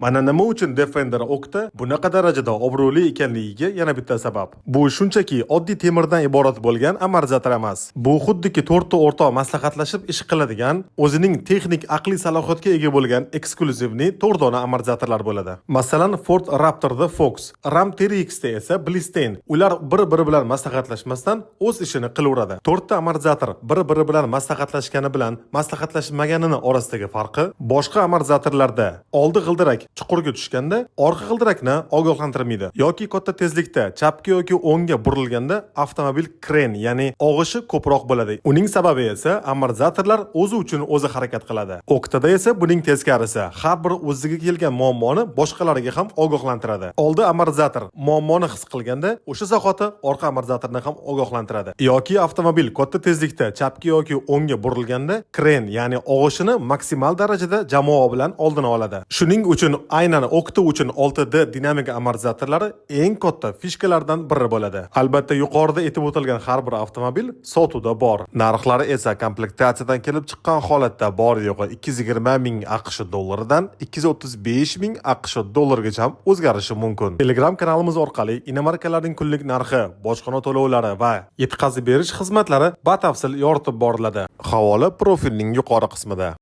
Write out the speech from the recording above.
Mana nima uchun Defender Octa bunaqa darajada obro'li ekanligiga yana bitta sabab. Bu shunchaki oddiy temirdan iborat bo'lgan amortizator emas. Bu xuddiki to'rtta o'rtoq maslahatlashib ish qiladigan, o'zining texnik aqliy salohiyatga ega bo'lgan eksklyuzivni to'rdona amortizatorlar bo'ladi. Masalan, Ford Raptor'da Fox, Ram TRX'da esa Blistein. Ular bir-biri bilan maslahatlashmasdan o'z ishini qilaveradi. To'rtta amortizator bir-biri bilan maslahatlashgani bilan maslahatlashmaganini orasidagi farqi boshqa amortizatorlarda oldi g'ildirak chuqurga tushganda orqa g'ildirakni ogohlantirmaydi yoki katta tezlikda chapga yoki o'ngga burilganda avtomobil kren, ya'ni og'ishi ko'proq bo'ladi. Uning sababi esa amortizatorlar o'zi uchun o'zi harakat qiladi. Octa'da esa buning teskarisi. Har bir o'ziga kelgan muammoni boshqalariga ham ogohlantiradi. Oldi amortizator muammoni his qilganda o'sha zahoti orqa amortizatorni ham ogohlantiradi. Yoki avtomobil katta tezlikda chapga yoki o'ngga burilganda kren, ya'ni og'ishini maksimal darajada jamoa bilan oldini oladi. Shuning uchun aynan Octa uchun 6D dinamik amortizatorlari eng katta fishkalardan biri bo'ladi. Albatta, yuqorida aytib o'tilgan har bir avtomobil sotuvda bor. Narxlari esa komplektatsiyadan kelib chiqqan holatda bor yo'g'i 220 ming AQSh dollaridan 235 ming AQSh dollargacha ham o'zgarishi mumkin. Telegram kanalimiz orqali inomarkalarning kunlik narxi, bojxona to'lovlari va yetkazib berish xizmatlari batafsil yoritib boriladi. Havola profilning yuqori qismida.